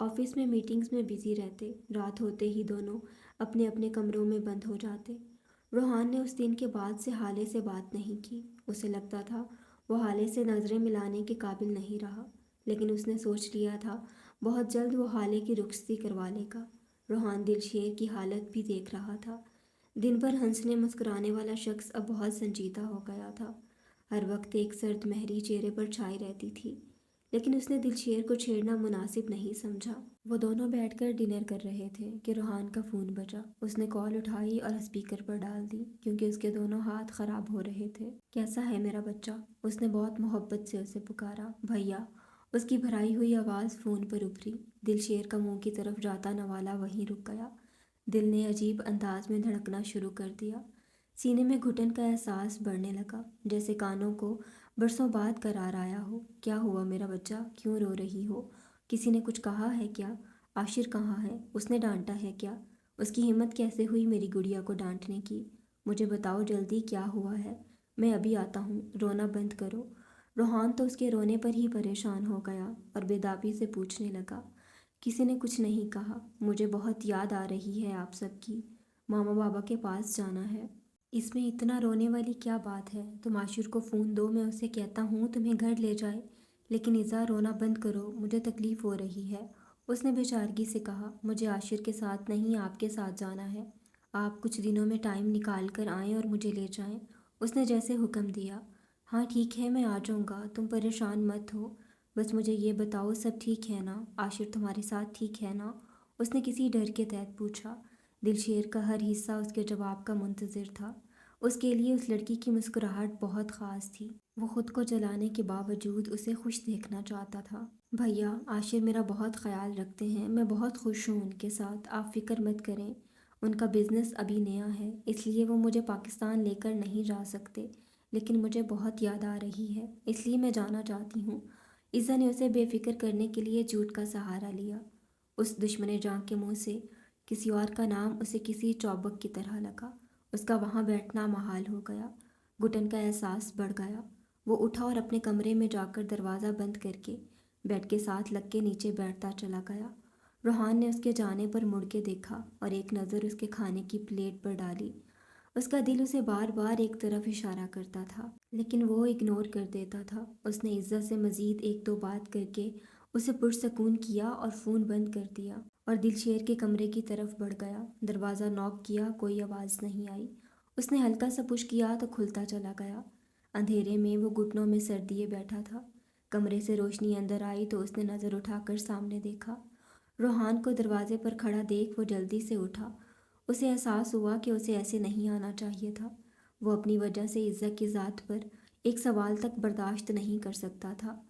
Office میں meetings میں busy رہتے، رات ہوتے ہی دونوں اپنے اپنے کمروں میں بند ہو جاتے۔ روحان نے اس دن کے بعد سے حالے سے بات نہیں کی۔ اسے لگتا تھا وہ حالے سے نظریں ملانے کے قابل نہیں رہا، لیکن اس نے سوچ لیا تھا بہت جلد وہ حالے کی رخصتی کروا لے گا۔ روحان دلشیر کی حالت بھی دیکھ رہا تھا۔ دن بھر ہنسنے مسکرانے والا شخص اب بہت سنجیدہ ہو گیا تھا۔ ہر وقت ایک سرد مہری چہرے پر چھائی رہتی تھی، لیکن اس نے دلشیر کو چھیڑنا مناسب نہیں سمجھا۔ وہ دونوں بیٹھ کر ڈنر کر رہے تھے کہ روحان کا فون بجا۔ اس نے کال اٹھائی اور اسپیکر پر ڈال دی کیونکہ اس کے دونوں ہاتھ خراب ہو رہے تھے۔ کیسا ہے میرا بچہ؟ اس نے بہت محبت سے اسے پکارا۔ بھیا، اس کی بھرائی ہوئی آواز فون پر ابھری۔ دلشیر کا منہ کی طرف جاتا نوالا وہیں رک گیا۔ دل نے عجیب انداز میں دھڑکنا شروع کر دیا۔ سینے میں گھٹن کا احساس بڑھنے لگا، جیسے کانوں کو برسوں بعد قرار آیا ہو۔ کیا ہوا میرا بچہ؟ کیوں رو رہی ہو؟ کسی نے کچھ کہا ہے کیا؟ عاشر کہاں ہے؟ اس نے ڈانٹا ہے کیا؟ اس کی ہمت کیسے ہوئی میری گڑیا کو ڈانٹنے کی؟ مجھے بتاؤ جلدی کیا ہوا ہے؟ میں ابھی آتا ہوں، رونا بند کرو۔ روحان تو اس کے رونے پر ہی پریشان ہو گیا اور بےتابی سے پوچھنے لگا۔ کسی نے کچھ نہیں کہا۔ مجھے بہت یاد آ رہی ہے آپ سب کی۔ ماما بابا کے پاس جانا ہے۔ اس میں اتنا رونے والی کیا بات ہے؟ تم عاشر کو فون دو، میں اسے کہتا ہوں تمہیں گھر لے جائے۔ لیکن اذا، رونا بند کرو، مجھے تکلیف ہو رہی ہے۔ اس نے بےچارگی سے کہا۔ مجھے عاشر کے ساتھ نہیں، آپ کے ساتھ جانا ہے۔ آپ کچھ دنوں میں ٹائم نکال کر آئیں اور مجھے لے جائیں۔ اس نے جیسے حکم دیا۔ ہاں ٹھیک ہے، میں آ جاؤں گا، تم پریشان مت ہو۔ بس مجھے یہ بتاؤ سب ٹھیک ہے نا؟ عاشر تمہارے ساتھ ٹھیک ہے نا؟ اس نے کسی ڈر کے تحت پوچھا۔ دلشیر کا ہر حصہ اس کے جواب کا منتظر تھا۔ اس کے لیے اس لڑکی کی مسکراہٹ بہت خاص تھی۔ وہ خود کو جلانے کے باوجود اسے خوش دیکھنا چاہتا تھا۔ بھیا، عاشر میرا بہت خیال رکھتے ہیں، میں بہت خوش ہوں ان کے ساتھ، آپ فکر مت کریں۔ ان کا بزنس ابھی نیا ہے، اس لیے وہ مجھے پاکستان لے کر نہیں جا سکتے، لیکن مجھے بہت یاد آ رہی ہے، اس لیے میں جانا چاہتی ہوں۔ عزا نے اسے بے فکر کرنے کے لیے جھوٹ کا سہارا لیا۔ اس دشمن جاں کے منہ سے کسی اور کا نام اسے کسی چوبک کی طرح لگا۔ اس کا وہاں بیٹھنا محال ہو گیا۔ گھٹن کا احساس بڑھ گیا۔ وہ اٹھا اور اپنے کمرے میں جا کر دروازہ بند کر کے بیڈ کے ساتھ لگ کے نیچے بیٹھتا چلا گیا۔ روحان نے اس کے جانے پر مڑ کے دیکھا اور ایک نظر اس کے کھانے کی پلیٹ پر ڈالی۔ اس کا دل اسے بار بار ایک طرف اشارہ کرتا تھا، لیکن وہ اگنور کر دیتا تھا۔ اس نے عزت سے مزید ایک دو بات کر کے اسے پرسکون کیا اور فون بند کر دیا اور دلشیر کے کمرے کی طرف بڑھ گیا۔ دروازہ نوک کیا، کوئی آواز نہیں آئی۔ اس نے ہلکا سا پش کیا تو کھلتا چلا گیا۔ اندھیرے میں وہ گھٹنوں میں سر دیے بیٹھا تھا۔ کمرے سے روشنی اندر آئی تو اس نے نظر اٹھا کر سامنے دیکھا۔ روحان کو دروازے پر کھڑا دیکھ وہ جلدی سے اٹھا۔ اسے احساس ہوا کہ اسے ایسے نہیں آنا چاہیے تھا۔ وہ اپنی وجہ سے عزت کی ذات پر ایک سوال تک برداشت نہیں کر سکتا تھا۔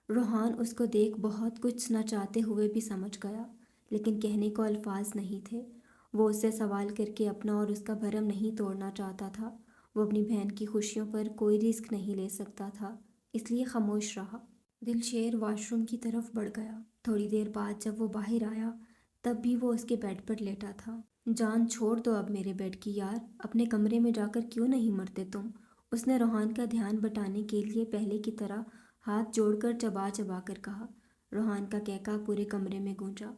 روحان اس کو دیکھ بہت کچھ نہ چاہتے ہوئے بھی سمجھ گیا، لیکن کہنے کو الفاظ نہیں تھے۔ وہ اس سے سوال کر کے اپنا اور اس کا بھرم نہیں توڑنا چاہتا تھا۔ وہ اپنی بہن کی خوشیوں پر کوئی رسک نہیں لے سکتا تھا، اس لیے خاموش رہا۔ دلشیر واش روم کی طرف بڑھ گیا۔ تھوڑی دیر بعد جب وہ باہر آیا تب بھی وہ اس کے بیڈ پر لیٹا تھا۔ جان چھوڑ دو اب میرے بیڈ کی یار، اپنے کمرے میں جا کر کیوں نہیں مرتے تم؟ اس نے روحان کا دھیان بٹانے کے لیے پہلے کی طرح ہاتھ جوڑ کر چبا چبا کر کہا۔ روحان کا کہکا پورے کمرے میں گونجا۔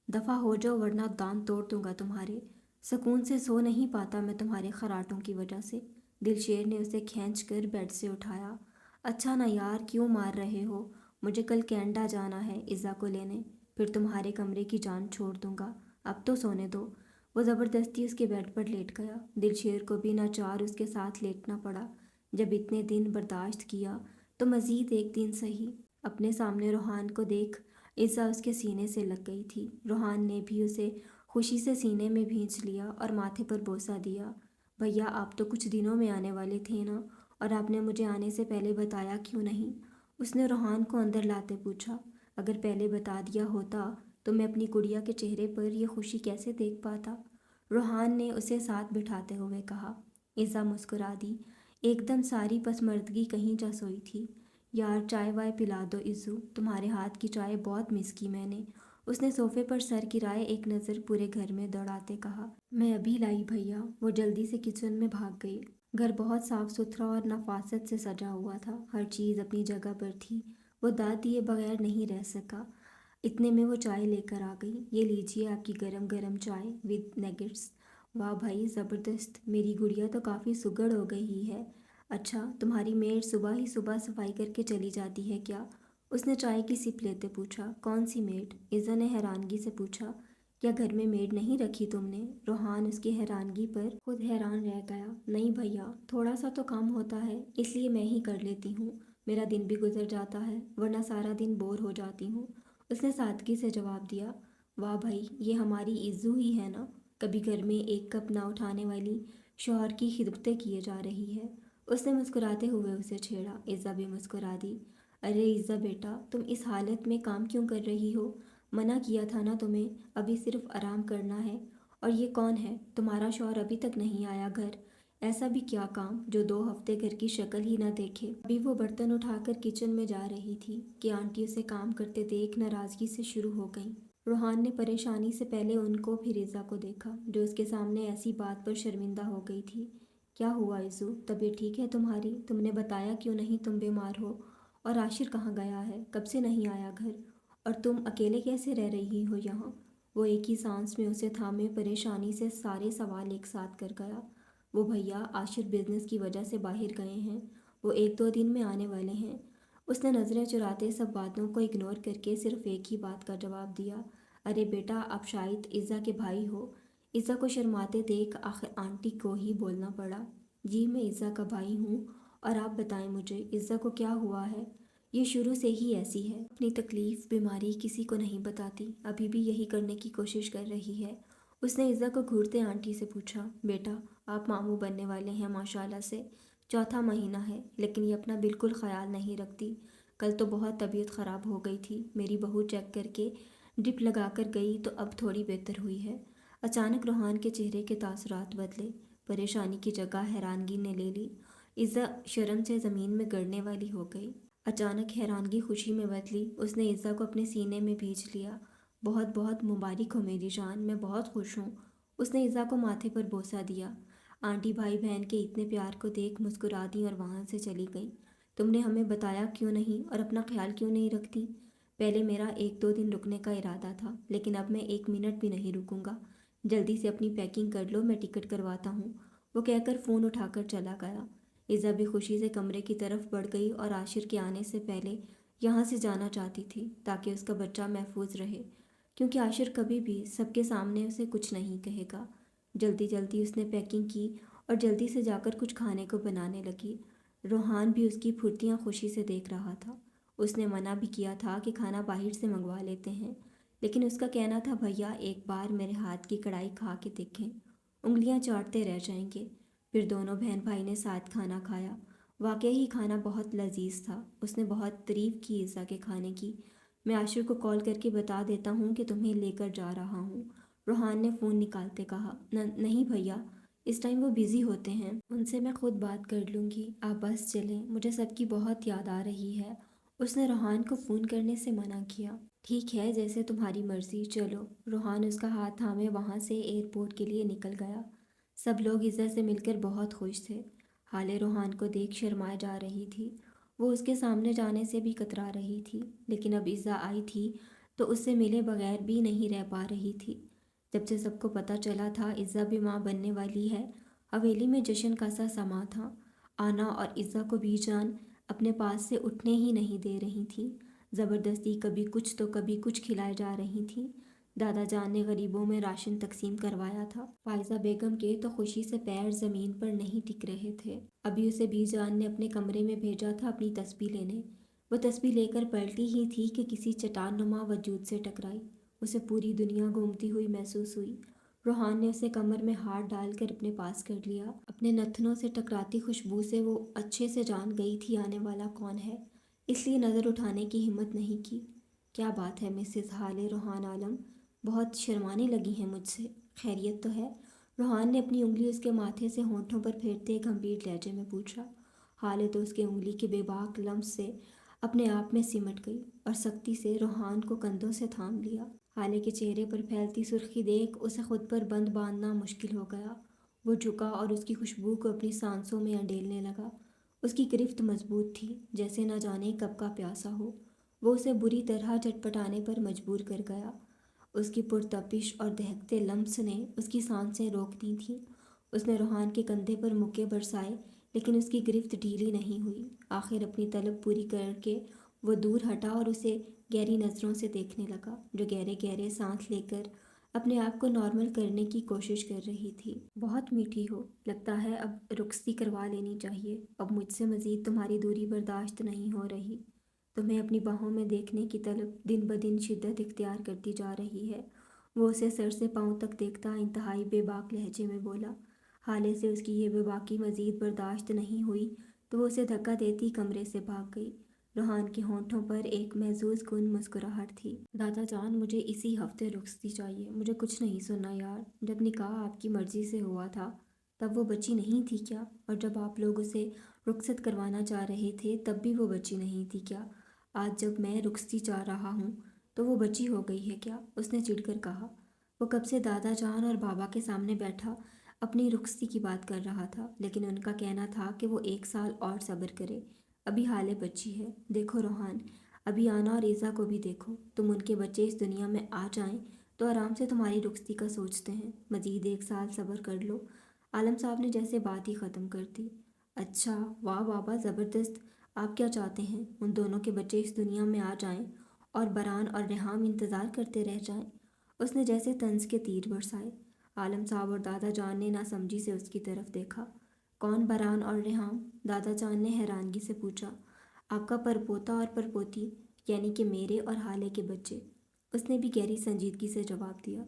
دفع ہو جاؤ ورنہ دانت توڑ دوں گا تمہارے۔ سکون سے سو نہیں پاتا میں تمہارے خراٹوں کی وجہ سے۔ دلشیر نے اسے کھینچ کر بیڈ سے اٹھایا۔ اچھا نا یار، کیوں مار رہے ہو؟ مجھے کل کینیڈا جانا ہے عزا کو لینے، پھر تمہارے کمرے کی جان چھوڑ دوں گا، اب تو سونے دو۔ وہ زبردستی اس کے بیڈ پر لیٹ گیا۔ دلشیر کو بھی ناچار اس کے ساتھ لیٹنا پڑا۔ جب اتنے دن برداشت کیا تو مزید ایک دن سہی۔ اپنے سامنے روحان کو دیکھ عزا اس کے سینے سے لگ گئی تھی۔ روحان نے بھی اسے خوشی سے سینے میں بھینچ لیا اور ماتھے پر بوسہ دیا۔ بھیا، آپ تو کچھ دنوں میں آنے والے تھے نا، اور آپ نے مجھے آنے سے پہلے بتایا کیوں نہیں؟ اس نے روحان کو اندر لاتے پوچھا۔ اگر پہلے بتا دیا ہوتا تو میں اپنی گڑیا کے چہرے پر یہ خوشی کیسے دیکھ پاتا؟ روحان نے اسے ساتھ بٹھاتے ہوئے کہا۔ عزا مسکرا دی۔ ایک دم ساری پسمردگی کہیں جا سوئی تھی۔ یار چائے وائے پلا دو عزو، تمہارے ہاتھ کی چائے بہت مس کی میں نے۔ اس نے صوفے پر سر گرائے ایک نظر پورے گھر میں دوڑاتے کہا۔ میں ابھی لائی بھیا۔ وہ جلدی سے کچن میں بھاگ گئی۔ گھر بہت صاف ستھرا اور نفاست سے سجا ہوا تھا، ہر چیز اپنی جگہ پر تھی۔ وہ داد دیے بغیر نہیں رہ سکا۔ اتنے میں وہ چائے لے کر آ گئی۔ یہ لیجیے آپ کی گرم گرم چائے ود نیگٹس۔ واہ بھائی زبردست، میری گڑیا تو کافی سگڑ ہو گئی ہی ہے۔ اچھا تمہاری میڈ صبح ہی صبح صفائی کر کے چلی جاتی ہے کیا؟ اس نے چائے کی سپ لیتے پوچھا۔ کون سی میڈ؟ عزا نے حیرانگی سے پوچھا۔ کیا گھر میں میڈ نہیں رکھی تم نے؟ روحان اس کی حیرانگی پر خود حیران رہ گیا۔ نہیں بھیا، تھوڑا سا تو کام ہوتا ہے، اس لیے میں ہی کر لیتی ہوں، میرا دن بھی گزر جاتا ہے، ورنہ سارا دن بور ہو جاتی ہوں، اس نے سادگی سے جواب دیا۔ واہ بھائی، یہ ہماری عزو ہی ہے نا، کبھی گھر میں ایک کپ نہ اٹھانے والی شوہر کی خدمتیں کیے جا رہی ہے۔ اس نے مسکراتے ہوئے اسے چھیڑا۔ عزا بھی مسکرا دی۔ ارے عزا بیٹا، تم اس حالت میں کام کیوں کر رہی ہو؟ منع کیا تھا نا تمہیں، ابھی صرف آرام کرنا ہے۔ اور یہ کون ہے؟ تمہارا شوہر ابھی تک نہیں آیا گھر؟ ایسا بھی کیا کام جو 2 ہفتے گھر کی شکل ہی نہ دیکھے؟ ابھی وہ برتن اٹھا کر کچن میں جا رہی تھی کہ آنٹی اسے کام کرتے دیکھ ناراضگی سے شروع ہو گئیں۔ روحان نے پریشانی سے پہلے ان کو پھر عزا کو دیکھا، جو اس کے سامنے ایسی بات پر شرمندہ ہو گئی تھی۔ کیا ہوا عزو، طبیعت ٹھیک ہے تمہاری؟ تم نے بتایا کیوں نہیں تم بیمار ہو؟ اور عاشر کہاں گیا ہے؟ کب سے نہیں آیا گھر؟ اور تم اکیلے کیسے رہ رہی ہو یہاں؟ وہ ایک ہی سانس میں اسے تھامے پریشانی سے سارے سوال ایک ساتھ کر گیا۔ وہ بھیا عاشر بزنس کی وجہ سے باہر گئے ہیں، وہ 1-2 دن میں آنے والے ہیں۔ اس نے نظریں چراتے سب باتوں کو اگنور کر کے صرف ایک ہی بات کا جواب دیا۔ ارے بیٹا، آپ شاید عزا کے بھائی ہو؟ عزا کو شرماتے دیکھ آخر آنٹی کو ہی بولنا پڑا۔ جی میں عزا کا بھائی ہوں، اور آپ بتائیں مجھے عزا کو کیا ہوا ہے؟ یہ شروع سے ہی ایسی ہے، اپنی تکلیف بیماری کسی کو نہیں بتاتی، ابھی بھی یہی کرنے کی کوشش کر رہی ہے۔ اس نے عزا کو گھورتے آنٹی سے پوچھا۔ بیٹا، آپ ماموں بننے والے ہیں ماشاءاللہ سے، 4تھا مہینہ ہے، لیکن یہ اپنا بالکل خیال نہیں رکھتی۔ کل تو بہت طبیعت خراب ہو گئی تھی، میری بہو چیک کر کے ڈرپ لگا کر گئی تو اب تھوڑی بہتر ہوئی ہے۔ اچانک روحان کے چہرے کے تاثرات بدلے، پریشانی کی جگہ حیرانگی نے لے لی۔ عزا شرم سے زمین میں گڑنے والی ہو گئی۔ اچانک حیرانگی خوشی میں بدلی، اس نے عزا کو اپنے سینے میں بھینچ لیا۔ بہت بہت مبارک ہو میری جان، میں بہت خوش ہوں۔ اس نے عزا کو ماتھے پر بوسہ دیا۔ آنٹی بھائی بہن کے اتنے پیار کو دیکھ مسکرا دیں اور وہاں سے چلی گئیں۔ تم نے ہمیں بتایا کیوں نہیں اور اپنا خیال کیوں نہیں رکھتی؟ پہلے میرا 1-2 دن رکنے کا ارادہ تھا، لیکن اب میں 1 منٹ بھی نہیں رکوں گا۔ جلدی سے اپنی پیکنگ کر لو، میں ٹکٹ کرواتا ہوں، وہ کہہ کر فون اٹھا کر چلا گیا۔ عزا بھی خوشی سے کمرے کی طرف بڑھ گئی اور عاشر کے آنے سے پہلے یہاں سے جانا چاہتی تھی تاکہ اس کا بچہ محفوظ رہے، کیونکہ عاشر کبھی بھی سب کے سامنے اسے کچھ نہیں کہے گا۔ جلدی جلدی اس نے پیکنگ کی اور جلدی سے جا کر کچھ کھانے کو بنانے لگی۔ روحان بھی اس کی پھرتیاں خوشی سے دیکھ رہا تھا۔ اس نے منع بھی کیا تھا کہ کھانا باہر سے منگوا لیتے ہیں، لیکن اس کا کہنا تھا بھیا ایک بار میرے ہاتھ کی کڑھائی کھا کے دیکھیں، انگلیاں چاٹتے رہ جائیں گے۔ پھر دونوں بہن بھائی نے ساتھ کھانا کھایا۔ واقعی کھانا بہت لذیذ تھا۔ اس نے بہت تعریف کی عزا کے کھانے کی۔ میں عاشر کو کال کر کے بتا دیتا ہوں کہ تمہیں لے کر جا رہا ہوں، روحان نے فون نکالتے کہا۔ نہیں بھیا، اس ٹائم وہ بیزی ہوتے ہیں، ان سے میں خود بات کر لوں گی، آپ بس چلیں، مجھے سب کی بہت یاد آ رہی ہے۔ اس نے روحان کو فون کرنے سے منع کیا۔ ٹھیک ہے، جیسے تمہاری مرضی، چلو۔ روحان اس کا ہاتھ تھامے وہاں سے ایئرپورٹ کے لیے نکل گیا۔ سب لوگ عزا سے مل کر بہت خوش تھے۔ حالے روحان کو دیکھ شرمائے جا رہی تھی، وہ اس کے سامنے جانے سے بھی کترا رہی تھی، لیکن اب عزا آئی تھی تو اس سے ملے بغیر بھی نہیں رہ پا رہی تھی۔ جب سے سب کو پتہ چلا تھا عزا بھی ماں بننے والی ہے، حویلی میں جشن کا سا سما تھا۔ آنا اور عزا کو بھی جان اپنے پاس سے اٹھنے ہی نہیں دے رہی تھیں، زبردستی کبھی کچھ تو کبھی کچھ کھلائے جا رہی تھیں۔ دادا جان نے غریبوں میں راشن تقسیم کروایا تھا۔ فائزہ بیگم کے تو خوشی سے پیر زمین پر نہیں ٹک رہے تھے۔ ابھی اسے بی جان نے اپنے کمرے میں بھیجا تھا اپنی تسبیح لینے۔ وہ تسبیح لے کر پلٹی ہی تھی کہ کسی چٹان نما وجود سے ٹکرائی۔ اسے پوری دنیا گھومتی ہوئی محسوس ہوئی۔ روحان نے اسے کمر میں ہاتھ ڈال کر اپنے پاس کر لیا۔ اپنے نتنوں سے ٹکراتی خوشبو سے وہ اچھے سے جان گئی تھی آنے والا کون ہے، اس لیے نظر اٹھانے کی ہمت نہیں کی۔ کیا بات ہے مسز حالے روحان عالم، بہت شرمانے لگی ہیں مجھ سے، خیریت تو ہے؟ روحان نے اپنی انگلی اس کے ماتھے سے ہونٹوں پر پھیرتے گمبھیر لہجے میں پوچھا۔ حالے تو اس کے انگلی کے بے باک لمس سے اپنے آپ میں سمٹ گئی اور سختی سے روحان کو کندھوں سے تھام لیا۔ حالے کے چہرے پر پھیلتی سرخی دیکھ اسے خود پر بند باندھنا مشکل ہو گیا۔ وہ جھکا اور اس کی خوشبو کو اپنی سانسوں میں انڈیلنے لگا۔ اس کی گرفت مضبوط تھی، جیسے نہ جانے کب کا پیاسا ہو۔ وہ اسے بری طرح چٹپٹانے پر مجبور کر گیا۔ اس کی پرتپش اور دہکتے لمس نے اس کی سانسیں روک دی تھیں۔ اس نے روحان کے کندھے پر مکے برسائے، لیکن اس کی گرفت ڈھیلی نہیں ہوئی۔ آخر اپنی طلب پوری کر کے وہ دور ہٹا اور اسے گہری نظروں سے دیکھنے لگا، جو گہرے گہرے سانس لے کر اپنے آپ کو نارمل کرنے کی کوشش کر رہی تھی۔ بہت میٹھی ہو، لگتا ہے اب رخصتی کروا لینی چاہیے۔ اب مجھ سے مزید تمہاری دوری برداشت نہیں ہو رہی۔ تمہیں اپنی باہوں میں دیکھنے کی طلب دن بدن شدت اختیار کرتی جا رہی ہے۔ وہ اسے سر سے پاؤں تک دیکھتا انتہائی بے باک لہجے میں بولا۔ حالے سے اس کی یہ بے باکی مزید برداشت نہیں ہوئی تو وہ اسے دھکا دیتی کمرے سے بھاگ گئی۔ روحان کے ہونٹوں پر ایک محظوظ کن مسکراہٹ تھی۔ دادا جان، مجھے اسی ہفتے رخصتی چاہیے۔ مجھے کچھ نہیں سننا یار۔ جب نکاح آپ کی مرضی سے ہوا تھا تب وہ بچی نہیں تھی کیا؟ اور جب آپ لوگ اسے رخصت کروانا چاہ رہے تھے تب بھی وہ بچی نہیں تھی کیا؟ آج جب میں رخصتی چاہ رہا ہوں تو وہ بچی ہو گئی ہے کیا؟ اس نے چڑ کر کہا۔ وہ کب سے دادا جان اور بابا کے سامنے بیٹھا اپنی رخصتی کی بات کر رہا تھا، لیکن ان کا کہنا تھا کہ وہ 1 سال اور صبر کرے۔ ابھی حالے بچی ہے۔ دیکھو روحان، ابھی آنا اور ایزا کو بھی دیکھو۔ تم ان کے بچے اس دنیا میں آ جائیں تو آرام سے تمہاری رخصتی کا سوچتے ہیں۔ مزید 1 سال صبر کر لو۔ عالم صاحب نے جیسے بات ہی ختم کر دی۔ اچھا، واہ بابا، زبردست۔ آپ کیا چاہتے ہیں؟ ان دونوں کے بچے اس دنیا میں آ جائیں اور بران اور ریحام انتظار کرتے رہ جائیں؟ اس نے جیسے طنز کے تیر برسائے۔ عالم صاحب اور دادا جان نے ناسمجھی سے اس کی طرف دیکھا۔ کون بران اور ریحام؟ دادا جان نے حیرانگی سے پوچھا۔ آپ کا پرپوتا اور پرپوتی، یعنی کہ میرے اور حالے کے بچے، اس نے بھی گہری سنجیدگی سے جواب دیا۔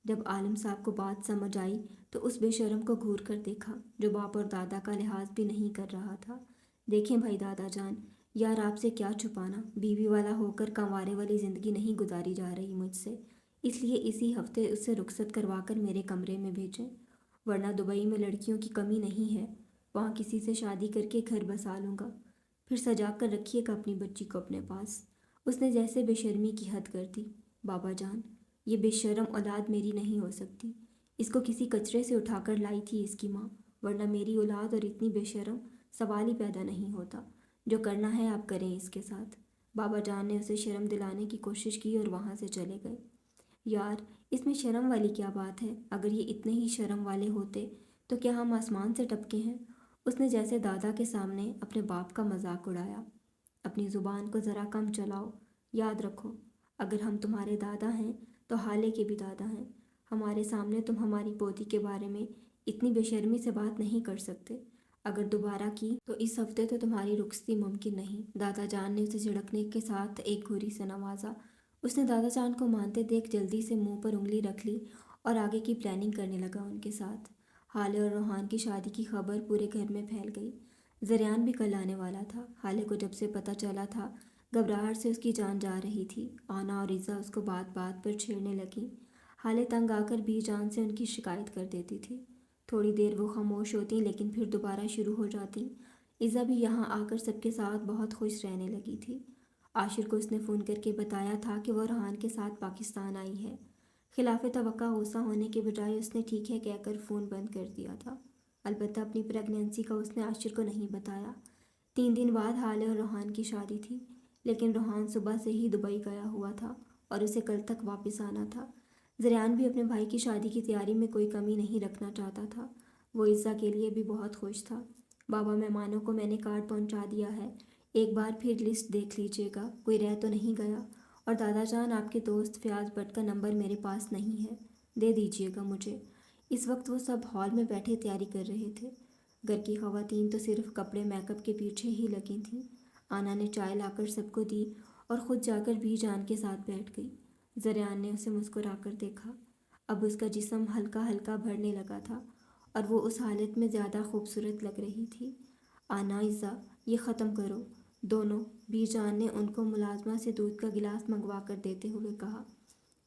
جب عالم صاحب کو بات سمجھ آئی تو اس بے شرم کو گھور کر دیکھا جو باپ اور دادا کا لحاظ بھی نہیں کر رہا تھا۔ دیکھیں بھائی دادا جان، یار آپ سے کیا چھپانا، بیوی والا ہو کر کنوارے والی زندگی نہیں گزاری جا رہی مجھ سے، اس لیے اسی ہفتے اس سے رخصت کروا کر میرے کمرے میں بھیجیں، ورنہ دبئی میں لڑکیوں کی کمی نہیں ہے، وہاں کسی سے شادی کر کے گھر بسا لوں گا، پھر سجا کر رکھیے گا اپنی بچی کو اپنے پاس۔ اس نے جیسے بے شرمی کی حد کر دی۔ بابا جان، یہ بے شرم اولاد میری نہیں ہو سکتی، اس کو کسی کچرے سے اٹھا کر لائی تھی اس کی ماں، ورنہ میری اولاد اور اتنی بے شرم سوال ہی پیدا نہیں ہوتا۔ جو کرنا ہے آپ کریں اس کے ساتھ۔ بابا جان نے اسے شرم دلانے کی کوشش کی اور وہاں سے چلے گئے۔ یار، اس میں شرم والی کیا بات ہے؟ اگر یہ اتنے ہی شرم والے ہوتے تو کیا ہم آسمان سے ٹپکے ہیں؟ اس نے جیسے دادا کے سامنے اپنے باپ کا مذاق اڑایا۔ اپنی زبان کو ذرا کم چلاؤ۔ یاد رکھو، اگر ہم تمہارے دادا ہیں تو حالے کے بھی دادا ہیں۔ ہمارے سامنے تم ہماری پوتی کے بارے میں اتنی بے شرمی سے بات نہیں کر سکتے۔ اگر دوبارہ کی تو اس ہفتے تو تمہاری رخصتی ممکن نہیں۔ دادا جان نے اسے جھڑکنے کے ساتھ ایک گھوری سے نوازا۔ اس نے دادا جان کو مانتے دیکھ جلدی سے منہ پر انگلی رکھ لی اور آگے کی پلاننگ کرنے لگا ان کے ساتھ۔ حالے اور روحان کی شادی کی خبر پورے گھر میں پھیل گئی۔ زریان بھی کل آنے والا تھا۔ حالے کو جب سے پتہ چلا تھا، گھبراہٹ سے اس کی جان جا رہی تھی۔ آنا اور عزا اس کو بات بات پر چھیڑنے لگیں۔ حالے تنگ آ کر بی جان سے ان کی شکایت کر دیتی تھی۔ تھوڑی دیر وہ خاموش ہوتی لیکن پھر دوبارہ شروع ہو جاتی۔ عزا بھی یہاں آ کر سب کے ساتھ بہت خوش رہنے لگی تھی۔ عاشر کو اس نے فون کر کے بتایا تھا کہ وہ روحان کے ساتھ پاکستان آئی ہے۔ خلاف توقع غصہ ہونے کے بجائے اس نے ٹھیک ہے کہہ کر فون بند کر دیا تھا۔ البتہ اپنی پریگنینسی کا اس نے عاشر کو نہیں بتایا۔ 3 دن بعد حالے اور روحان کی شادی تھی، لیکن روحان صبح سے ہی دبئی گیا ہوا تھا اور اسے کل تک واپس آنا تھا۔ زریان بھی اپنے بھائی کی شادی کی تیاری میں کوئی کمی نہیں رکھنا چاہتا تھا۔ وہ عزا کے لیے بھی بہت خوش تھا۔ بابا، مہمانوں کو میں نے کارڈ پہنچا دیا ہے، ایک بار پھر لسٹ دیکھ لیجیے گا، کوئی رہ تو نہیں گیا۔ اور دادا جان، آپ کے دوست فیاض بٹ کا نمبر میرے پاس نہیں ہے، دے دیجیے گا مجھے۔ اس وقت وہ سب ہال میں بیٹھے تیاری کر رہے تھے۔ گھر کی خواتین تو صرف کپڑے میک اپ کے پیچھے ہی لگی تھیں۔ آنا نے چائے لا کر سب کو دی اور خود جا کر بھی جان کے ساتھ بیٹھ گئی۔ زریان نے اسے مسکرا کر دیکھا۔ اب اس کا جسم ہلکا ہلکا بھرنے لگا تھا اور وہ اس حالت میں زیادہ خوبصورت لگ رہی تھی۔ آنا، عزا، یہ ختم کرو دونوں، بی جان نے ان کو ملازمہ سے دودھ کا گلاس منگوا کر دیتے ہوئے کہا۔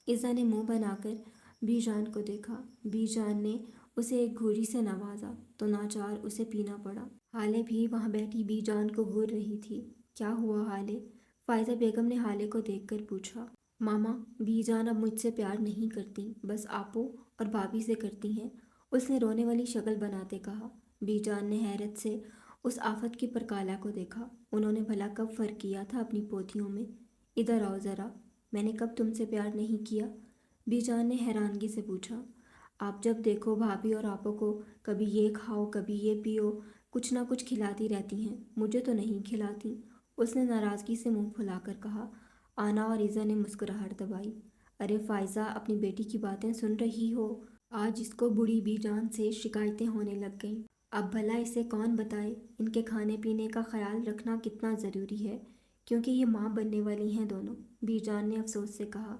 عزا نے منہ بنا کر بی جان کو دیکھا۔ بی جان نے اسے ایک گھوری سے نوازا تو ناچار اسے پینا پڑا۔ حالے بھی وہاں بیٹھی بی جان کو گھور رہی تھی۔ کیا ہوا حالے؟ فائزہ بیگم نے حالے کو دیکھ کر پوچھا۔ ماما، بی جان اب مجھ سے پیار نہیں کرتی، بس آپو اور بھابھی سے کرتی ہیں، اس نے رونے والی شکل بناتے کہا۔ بی جان نے حیرت سے اس آفت کی پرکالا کو دیکھا۔ انہوں نے بھلا کب فرق کیا تھا اپنی پوتیوں میں؟ ادھر آؤ ذرا، میں نے کب تم سے پیار نہیں کیا؟ بی جان نے حیرانگی سے پوچھا۔ آپ جب دیکھو بھابھی اور آپا کو کبھی یہ کھاؤ کبھی یہ پیو، کچھ نہ کچھ کھلاتی رہتی ہیں، مجھے تو نہیں کھلاتی، اس نے ناراضگی سے منہ پھلا کر کہا۔ آنا اور ایزا نے مسکراہٹ دبائی۔ ارے فائزہ، اپنی بیٹی کی باتیں سن رہی ہو؟ آج اس کو بوڑھی بی جان سے شکایتیں ہونے لگ گئیں۔ اب بھلا اسے کون بتائے ان کے کھانے پینے کا خیال رکھنا کتنا ضروری ہے، کیونکہ یہ ماں بننے والی ہیں دونوں، بی جان نے افسوس سے کہا۔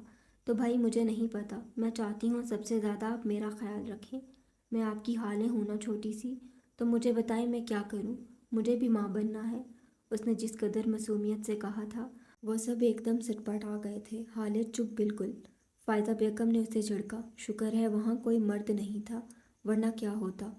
تو بھائی مجھے نہیں پتا، میں چاہتی ہوں سب سے زیادہ آپ میرا خیال رکھیں۔ میں آپ کی حالیں ہوں نا چھوٹی سی، تو مجھے بتائیں میں کیا کروں، مجھے بھی ماں بننا ہے۔ اس نے جس قدر معصومیت سے کہا تھا وہ سب ایک دم سٹپٹ آ گئے تھے، حالت چپ بالکل۔ فائزہ بیگم نے اسے جھڑکا۔ شکر ہے وہاں کوئی مرد نہیں تھا، ورنہ کیا ہوتا۔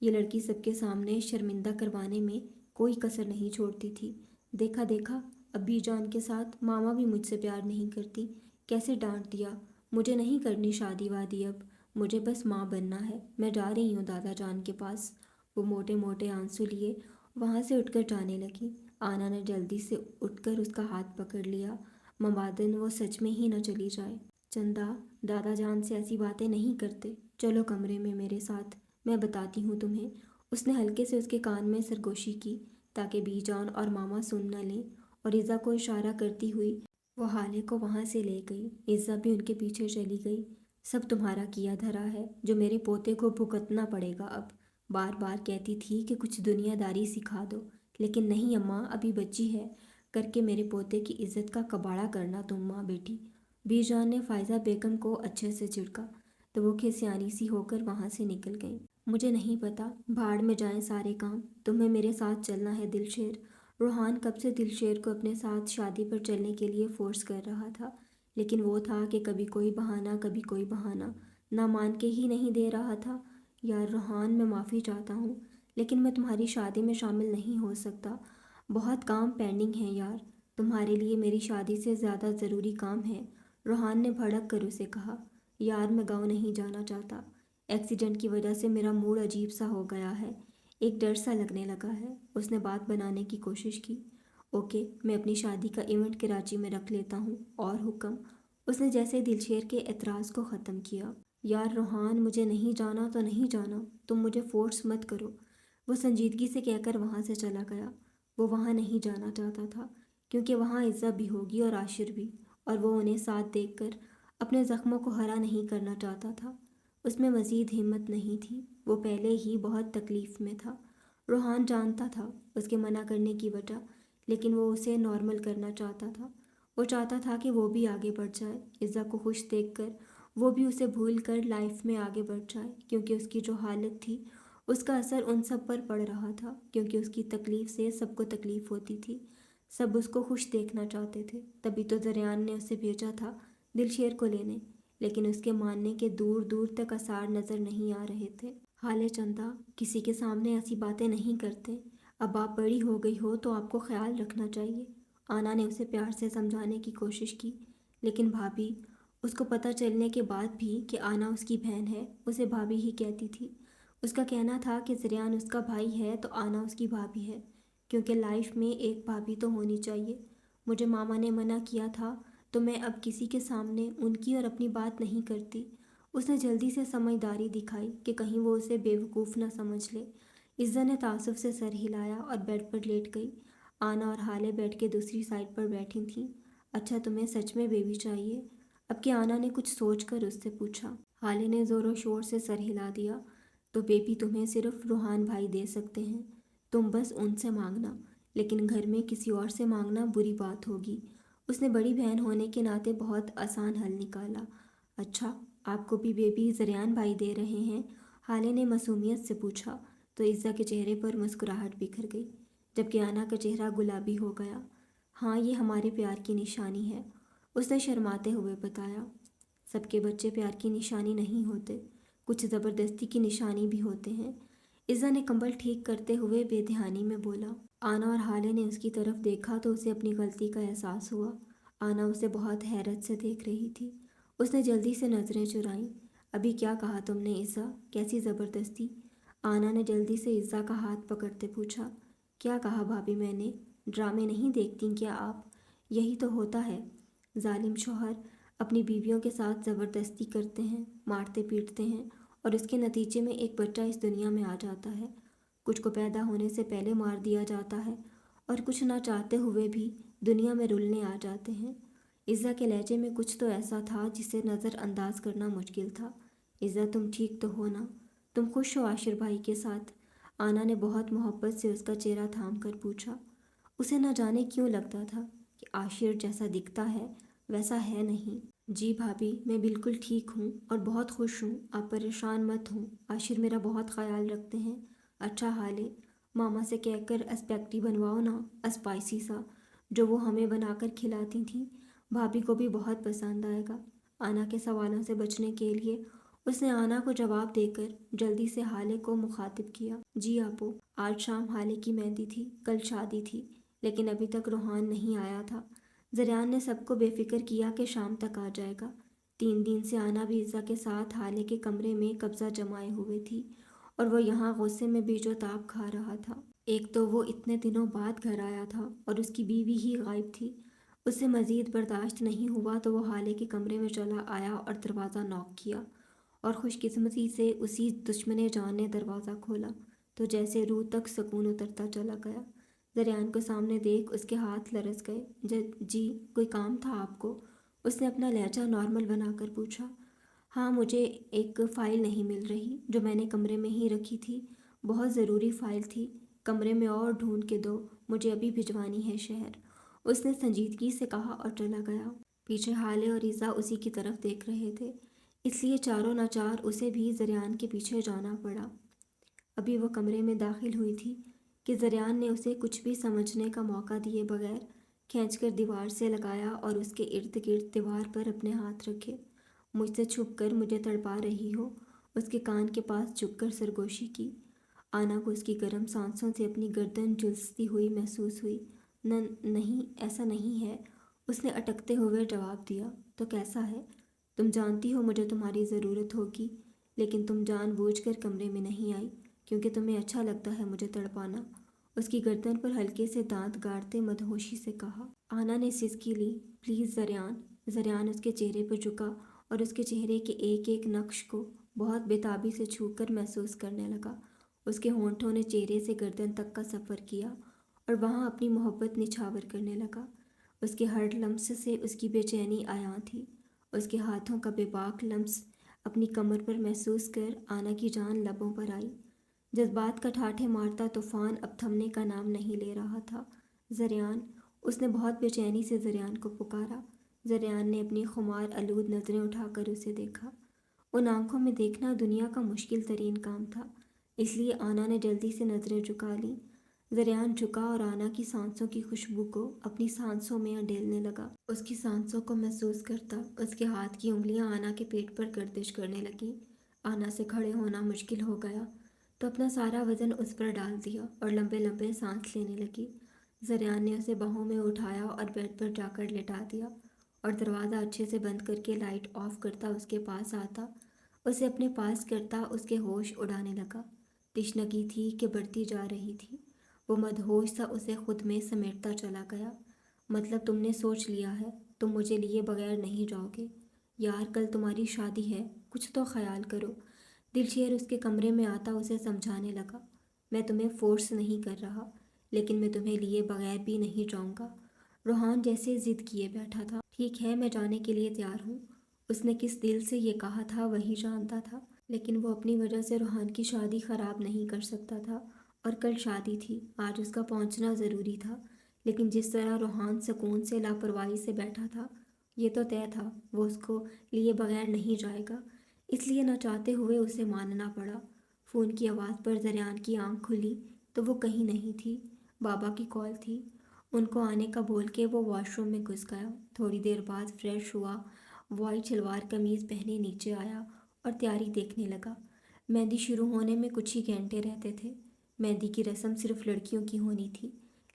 یہ لڑکی سب کے سامنے شرمندہ کروانے میں کوئی کسر نہیں چھوڑتی تھی۔ دیکھا دیکھا، ابی جان کے ساتھ ماما بھی مجھ سے پیار نہیں کرتی، کیسے ڈانٹ دیا۔ مجھے نہیں کرنی شادی وادی اب، مجھے بس ماں بننا ہے۔ میں جا رہی ہوں دادا جان کے پاس۔ وہ موٹے موٹے آنسو لیے وہاں سے اٹھ کر جانے لگی۔ آنا نے جلدی سے اٹھ کر اس کا ہاتھ پکڑ لیا، مبادن وہ سچ میں ہی نہ چلی جائے۔ چندا، دادا جان سے ایسی باتیں نہیں کرتے، چلو کمرے میں میرے ساتھ، میں بتاتی ہوں تمہیں۔ اس نے ہلکے سے اس کے کان میں سرگوشی کی تاکہ بی جان اور ماما سن نہ لیں، اور عزا کو اشارہ کرتی ہوئی وہ حالے کو وہاں سے لے گئی۔ عزا بھی ان کے پیچھے چلی گئی۔ سب تمہارا کیا دھرا ہے جو میرے پوتے کو بھگتنا پڑے گا اب۔ بار بار کہتی تھی کہ کچھ دنیا داری سکھا دو، لیکن نہیں اماں، ابھی بچی ہے، کر کے میرے پوتے کی عزت کا کباڑا کرنا تم ماں بیٹی۔ بی جان نے فائزہ بیگم کو اچھے سے جھڑکا تو وہ کھسیانی سی ہو کر وہاں سے نکل گئیں۔ مجھے نہیں پتا، بھاڑ میں جائیں سارے کام، تمہیں میرے ساتھ چلنا ہے دلشیر۔ روحان کب سے دلشیر کو اپنے ساتھ شادی پر چلنے کے لیے فورس کر رہا تھا، لیکن وہ تھا کہ کبھی کوئی بہانہ کبھی کوئی بہانہ، نہ مان کے ہی نہیں دے رہا تھا۔ یار روحان، میں معافی چاہتا ہوں، لیکن میں تمہاری شادی میں شامل نہیں ہو سکتا، بہت کام پینڈنگ ہیں یار، تمہارے لیے میری شادی سے زیادہ ضروری کام ہے۔ روحان نے بھڑک کر اسے کہا۔ یار میں گاؤں نہیں جانا چاہتا، ایکسیڈنٹ کی وجہ سے میرا موڈ عجیب سا ہو گیا ہے، ایک ڈر سا لگنے لگا ہے۔ اس نے بات بنانے کی کوشش کی۔ اوکے، میں اپنی شادی کا ایونٹ کراچی میں رکھ لیتا ہوں، اور حکم؟ اس نے جیسے دلشیر کے اعتراض کو ختم کیا۔ یار روحان، مجھے نہیں جانا تو نہیں جانا، تم مجھے فورس مت کرو، وہ سنجیدگی سے کہہ کر وہاں سے چلا گیا۔ وہ وہاں نہیں جانا چاہتا تھا، کیونکہ وہاں عزا بھی ہوگی اور عاشر بھی، اور وہ انہیں ساتھ دیکھ کر اپنے زخموں کو ہرا نہیں کرنا چاہتا تھا۔ اس میں مزید ہمت نہیں تھی، وہ پہلے ہی بہت تکلیف میں تھا۔ روحان جانتا تھا اس کے منع کرنے کی وجہ، لیکن وہ اسے نارمل کرنا چاہتا تھا۔ وہ چاہتا تھا کہ وہ بھی آگے بڑھ جائے، عزا کو خوش دیکھ کر وہ بھی اسے بھول کر لائف میں آگے بڑھ جائے، کیونکہ اس کی جو حالت تھی اس کا اثر ان سب پر پڑ رہا تھا، کیونکہ اس کی تکلیف سے سب کو تکلیف ہوتی تھی، سب اس کو خوش دیکھنا چاہتے تھے۔ تبھی تو زریان نے اسے بھیجا تھا دلشیر کو لینے، لیکن اس کے ماننے کے دور دور تک آثار نظر نہیں آ رہے تھے۔ حالے چندا، کسی کے سامنے ایسی باتیں نہیں کرتے، اب آپ بڑی ہو گئی ہو تو آپ کو خیال رکھنا چاہیے۔ آنا نے اسے پیار سے سمجھانے کی کوشش کی، لیکن بھابھی، اس کو پتہ چلنے کے بعد بھی کہ آنا اس کی بہن ہے، اسے بھابھی ہی کہتی تھی۔ اس کا کہنا تھا کہ زریان اس کا بھائی ہے تو آنا اس کی بھابھی ہے، کیونکہ لائف میں ایک بھابھی تو ہونی چاہیے۔ مجھے ماما نے منع کیا تھا تو میں اب کسی کے سامنے ان کی اور اپنی بات نہیں کرتی۔ اس نے جلدی سے سمجھداری دکھائی کہ کہیں وہ اسے بیوقوف نہ سمجھ لے۔ عزا نے تعصب سے سر ہلایا اور بیڈ پر لیٹ گئی۔ آنا اور حالے بیڈ کے دوسری سائڈ پر بیٹھی تھیں۔ اچھا تمہیں سچ میں بیبی چاہیے؟ اب کہ آنا نے کچھ سوچ کر اس سے پوچھا۔ حالے نے زور و شور سے سر ہلا دیا۔ تو بیبی تمہیں صرف روحان بھائی دے سکتے ہیں، تم بس ان سے مانگنا، لیکن گھر میں کسی اور سے مانگنا بری بات ہوگی۔ اس نے بڑی بہن ہونے کے ناطے بہت آسان حل نکالا۔ اچھا، آپ کو بھی بیبی زریان بھائی دے رہے ہیں؟ حالے نے معصومیت سے پوچھا تو عزا کے چہرے پر مسکراہٹ بکھر گئی، جبکہ آنا کا چہرہ گلابی ہو گیا۔ ہاں، یہ ہمارے پیار کی نشانی ہے، اس نے شرماتے ہوئے بتایا۔ سب کے بچے پیار کی نشانی نہیں ہوتے، کچھ زبردستی کی نشانی بھی ہوتے ہیں، عزا نے کمبل ٹھیک کرتے ہوئے بے دھیانی میں بولا۔ آنا اور حالے نے اس کی طرف دیکھا تو اسے اپنی غلطی کا احساس ہوا۔ آنا اسے بہت حیرت سے دیکھ رہی تھی۔ اس نے جلدی سے نظریں چرائیں۔ ابھی کیا کہا تم نے عزا؟ کیسی زبردستی؟ آنا نے جلدی سے عزا کا ہاتھ پکڑتے پوچھا۔ کیا کہا بھابھی میں نے؟ ڈرامے نہیں دیکھتی کیا آپ؟ یہی تو ہوتا ہے، ظالم شوہر اپنی بیویوں کے ساتھ زبردستی کرتے ہیں، مارتے پیٹتے ہیں، اور اس کے نتیجے میں ایک بچہ اس دنیا میں آ جاتا ہے۔ کچھ کو پیدا ہونے سے پہلے مار دیا جاتا ہے، اور کچھ نہ چاہتے ہوئے بھی دنیا میں رلنے آ جاتے ہیں۔ عزا کے لہجے میں کچھ تو ایسا تھا جسے نظر انداز کرنا مشکل تھا۔ عزا، تم ٹھیک تو ہو نا؟ تم خوش ہو عاشر بھائی کے ساتھ؟ آنا نے بہت محبت سے اس کا چہرہ تھام کر پوچھا۔ اسے نہ جانے کیوں لگتا تھا کہ عاشر جیسا دکھتا ہے ویسا ہے نہیں۔ جی بھابھی، میں بالکل ٹھیک ہوں اور بہت خوش ہوں، آپ پریشان مت ہوں، عاشر میرا بہت خیال رکھتے ہیں، اچھا حال ہے۔ ماما سے کہہ کر اسپیگٹی بنواؤ نا، اسپائسی سا، جو وہ ہمیں بنا کر کھلاتی تھیں، بھابھی کو بھی بہت پسند آئے گا۔ آنا کے سوالوں سے بچنے کے لیے اس نے آنا کو جواب دے کر جلدی سے حالے کو مخاطب کیا۔ جی آپو، آج شام حالے کی مہندی تھی، کل شادی تھی، لیکن ابھی تک روحان نہیں آیا تھا۔ زریان نے سب کو بے فکر کیا کہ شام تک آ جائے گا۔ 3 دن سے آنا بھی عزا کے ساتھ حالے کے کمرے میں قبضہ جمائے ہوئے تھی، اور وہ یہاں غصے میں بیچ و تاب کھا رہا تھا۔ ایک تو وہ اتنے دنوں بعد گھر آیا تھا اور اس کی بیوی ہی غائب تھی۔ اسے مزید برداشت نہیں ہوا تو وہ حالے کے کمرے میں چلا آیا اور دروازہ نوک کیا، اور خوش قسمتی سے اسی دشمن جان نے دروازہ کھولا تو جیسے روح تک سکون اترتا چلا گیا۔ زریان کو سامنے دیکھ اس کے ہاتھ لرز گئے۔ جی، کوئی کام تھا آپ کو؟ اس نے اپنا لہجہ نارمل بنا کر پوچھا۔ ہاں، مجھے ایک فائل نہیں مل رہی جو میں نے کمرے میں ہی رکھی تھی، بہت ضروری فائل تھی، کمرے میں اور ڈھونڈ کے دو، مجھے ابھی بھجوانی ہے شہر، اس نے سنجیدگی سے کہا اور چلا گیا۔ پیچھے حالے اور عزا اسی کی طرف دیکھ رہے تھے، اس لیے چاروں ناچار اسے بھی زریان کے پیچھے جانا پڑا۔ ابھی وہ کمرے میں داخل ہوئی تھی کہ زریان نے اسے کچھ بھی سمجھنے کا موقع دیے بغیر کھینچ کر دیوار سے لگایا اور اس کے ارد گرد دیوار پر اپنے ہاتھ رکھے۔ مجھ سے چھپ کر مجھے تڑپا رہی ہو، اس کے کان کے پاس جھک کر سرگوشی کی۔ آنا کو اس کی گرم سانسوں سے اپنی گردن جھلستی ہوئی محسوس ہوئی۔ نہیں، ایسا نہیں ہے، اس نے اٹکتے ہوئے جواب دیا۔ تو کیسا ہے؟ تم جانتی ہو مجھے تمہاری ضرورت ہوگی، لیکن تم جان بوجھ کر کمرے میں نہیں آئی کیونکہ تمہیں اچھا لگتا ہے مجھے تڑپانا، اس کی گردن پر ہلکے سے دانت گاڑتے مدہوشی سے کہا۔ آنا نے سسکی لی۔ پلیز زریان۔ زریان اس کے چہرے پر جھکا اور اس کے چہرے کے ایک ایک نقش کو بہت بےتابی سے چھو کر محسوس کرنے لگا۔ اس کے ہونٹوں نے چہرے سے گردن تک کا سفر کیا اور وہاں اپنی محبت نچھاور کرنے لگا۔ اس کے ہر لمس سے اس کی بے چینی عیاں تھی۔ اس کے ہاتھوں کا بے باک لمس اپنی کمر پر محسوس کر آنا کی جان لبوں پر آئی۔ جذبات کا ٹھاٹھے مارتا طوفان اب تھمنے کا نام نہیں لے رہا تھا۔ زریان، اس نے بہت بے چینی سے زریان کو پکارا۔ زریان نے اپنی خمار آلود نظریں اٹھا کر اسے دیکھا۔ ان آنکھوں میں دیکھنا دنیا کا مشکل ترین کام تھا، اس لیے آنا نے جلدی سے نظریں جھکا لیں۔ زریان جھکا اور آنا کی سانسوں کی خوشبو کو اپنی سانسوں میں اڈیلنے لگا۔ اس کی سانسوں کو محسوس کرتا اس کے ہاتھ کی انگلیاں آنا کے پیٹ پر گردش کرنے لگیں۔ آنا سے کھڑے ہونا مشکل ہو گیا تو اپنا سارا وزن اس پر ڈال دیا اور لمبے لمبے سانس لینے لگی۔ زریان نے اسے باہوں میں اٹھایا اور بیڈ پر جا کر لٹا دیا اور دروازہ اچھے سے بند کر کے لائٹ آف کرتا اس کے پاس آتا، اسے اپنے پاس کرتا اس کے ہوش اڑانے لگا۔ تشنگی تھی کہ بڑھتی جا رہی تھی، وہ مدہوش سا اسے خود میں سمیٹتا چلا گیا۔ مطلب تم نے سوچ لیا ہے، تم مجھے لیے بغیر نہیں جاؤ گے؟ یار، کل تمہاری شادی ہے، کچھ تو خیال کرو۔ دلشیر اس کے کمرے میں آتا اسے سمجھانے لگا۔ میں تمہیں فورس نہیں کر رہا، لیکن میں تمہیں لیے بغیر بھی نہیں جاؤں گا۔ روحان جیسے ضد کیے بیٹھا تھا۔ ٹھیک ہے، میں جانے کے لیے تیار ہوں۔ اس نے کس دل سے یہ کہا تھا وہی جانتا تھا، لیکن وہ اپنی وجہ سے روحان کی شادی خراب نہیں کر سکتا تھا، اور کل شادی تھی، آج اس کا پہنچنا ضروری تھا۔ لیکن جس طرح روحان سکون سے لاپرواہی سے بیٹھا تھا، یہ تو طے تھا وہ اس کو لیے بغیر نہیں جائے گا، اس لیے نہ چاہتے ہوئے اسے ماننا پڑا۔ فون کی آواز پر زریان کی آنکھ کھلی تو وہ کہیں نہیں تھی، بابا کی کال تھی۔ ان کو آنے کا بول کے وہ واش روم میں گھس گیا۔ تھوڑی دیر بعد فریش ہوا، وائٹ شلوار قمیض پہنے نیچے آیا اور تیاری دیکھنے لگا۔ مہندی شروع ہونے میں کچھ ہی گھنٹے رہتے تھے۔ مہندی کی رسم صرف لڑکیوں کی ہونی تھی،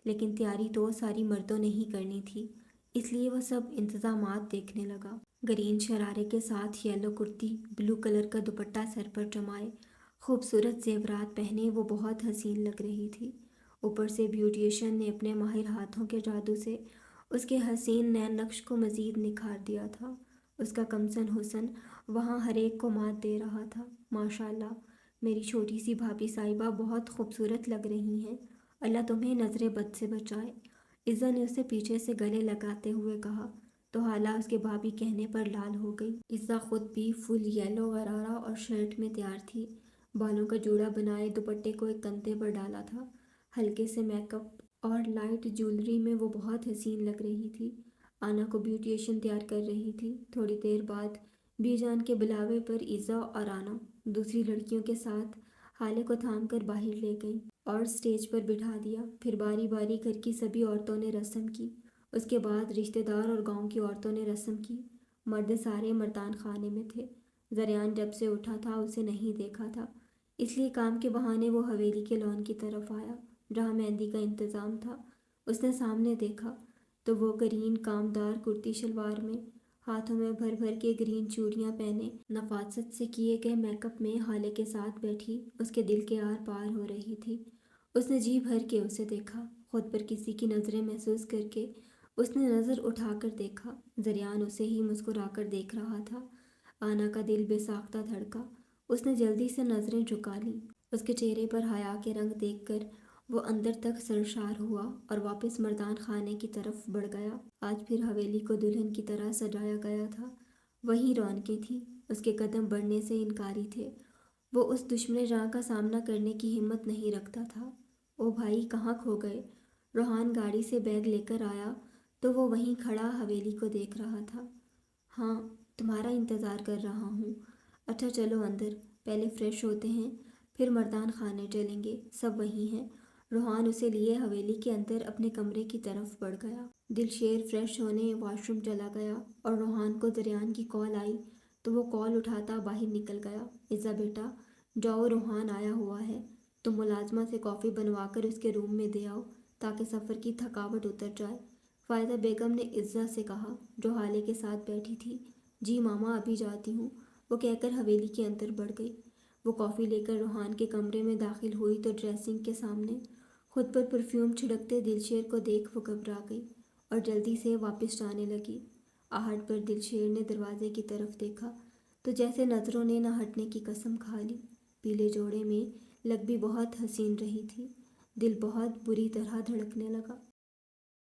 لیکن تیاری تو ساری مردوں نے ہی کرنی تھی، اس لیے وہ سب انتظامات دیکھنے لگا۔ گرین شرارے کے ساتھ یلو کرتی، بلو کلر کا دوپٹہ سر پر جمائے، خوبصورت زیورات پہنے وہ بہت حسین لگ رہی تھی۔ اوپر سے بیوٹیشین نے اپنے ماہر ہاتھوں کے جادو سے اس کے حسین نین نقش کو مزید نکھار دیا تھا۔ اس کا کمسن حسن وہاں ہر ایک کو مات دے رہا تھا۔ ماشاءاللہ، میری چھوٹی سی بھابھی صاحبہ بہت خوبصورت لگ رہی ہیں، اللہ تمہیں نظر بد سے بچائے، عزا نے اسے پیچھے سے گلے لگاتے ہوئے کہا تو حالہ اس کے بھابھی کہنے پر لال ہو گئی۔ عزا خود بھی فل یلو غرارہ اور شرٹ میں تیار تھی، بالوں کا جوڑا بنائے دوپٹے کو ایک کندھے پر ڈالا تھا، ہلکے سے میک اپ اور لائٹ جیولری میں وہ بہت حسین لگ رہی تھی۔ آنا کو بیوٹیشن تیار کر رہی تھی۔ تھوڑی دیر بعد بی جان کے بلاوے پر عزا اور آنا دوسری لڑکیوں کے ساتھ حالے کو تھام کر باہر لے گئیں اور سٹیج پر بٹھا دیا۔ پھر باری باری گھر کی سبھی عورتوں نے رسم کی، اس کے بعد رشتہ دار اور گاؤں کی عورتوں نے رسم کی۔ مرد سارے مردان خانے میں تھے۔ زریان جب سے اٹھا تھا اسے نہیں دیکھا تھا، اس لیے کام کے بہانے وہ حویلی کے لان کی طرف آیا جہاں مہندی کا انتظام تھا۔ اس نے سامنے دیکھا تو وہ گرین کامدار کرتی شلوار میں، ہاتھوں میں بھر بھر کے گرین چوڑیاں پہنے، نفاست سے کیے گئے میک اپ میں حالے کے ساتھ بیٹھی اس کے دل کے آر پار ہو رہی تھی۔ اس نے جی بھر کے اسے دیکھا، خود پر کسی کی نظریں محسوس کر کے اس نے نظر اٹھا کر دیکھا، زریان اسے ہی مسکرا کر دیکھ رہا تھا۔ آنا کا دل بے ساختہ دھڑکا، اس نے جلدی سے نظریں جھکا لیں۔ اس کے چہرے پر حیا کے رنگ دیکھ کر وہ اندر تک سرشار ہوا اور واپس مردان خانے کی طرف بڑھ گیا۔ آج پھر حویلی کو دلہن کی طرح سجایا گیا تھا، وہیں رونقیں تھیں۔ اس کے قدم بڑھنے سے انکاری تھے، وہ اس دشمن جاں کا سامنا کرنے کی ہمت نہیں رکھتا تھا۔ او بھائی، کہاں کھو گئے؟ روحان گاڑی سے بیگ لے کر آیا تو وہ وہیں کھڑا حویلی کو دیکھ رہا تھا۔ ہاں، تمہارا انتظار کر رہا ہوں۔ اچھا چلو اندر، پہلے فریش ہوتے ہیں، پھر مردان خانے چلیں گے، سب وہیں ہیں۔ روحان اسے لیے حویلی کے اندر اپنے کمرے کی طرف بڑھ گیا۔ دلشیر فریش ہونے واش روم چلا گیا اور روحان کو زریان کی کال آئی تو وہ کال اٹھاتا باہر نکل گیا۔ عزا بیٹا، جاؤ، روحان آیا ہوا ہے، تم ملازمہ سے کافی بنوا کر اس کے روم میں دے آؤ تاکہ سفر کی تھکاوٹ اتر جائے، فائزہ بیگم نے عزا سے کہا جو حالے کے ساتھ بیٹھی تھی۔ جی ماما، ابھی جاتی ہوں، وہ کہہ کر حویلی کے اندر بڑھ گئی۔ وہ کافی لے کر روحان کے کمرے میں داخل ہوئی تو ڈریسنگ کے سامنے خود پر پرفیوم چھڑکتے دلشیر کو دیکھ وہ گھبرا گئی اور جلدی سے واپس جانے لگی۔ آہٹ پر دلشیر نے دروازے کی طرف دیکھا تو جیسے نظروں نے نہ ہٹنے کی قسم کھا لی۔ پیلے جوڑے میں لگ بھی بہت حسین رہی تھی، دل بہت بری طرح دھڑکنے لگا۔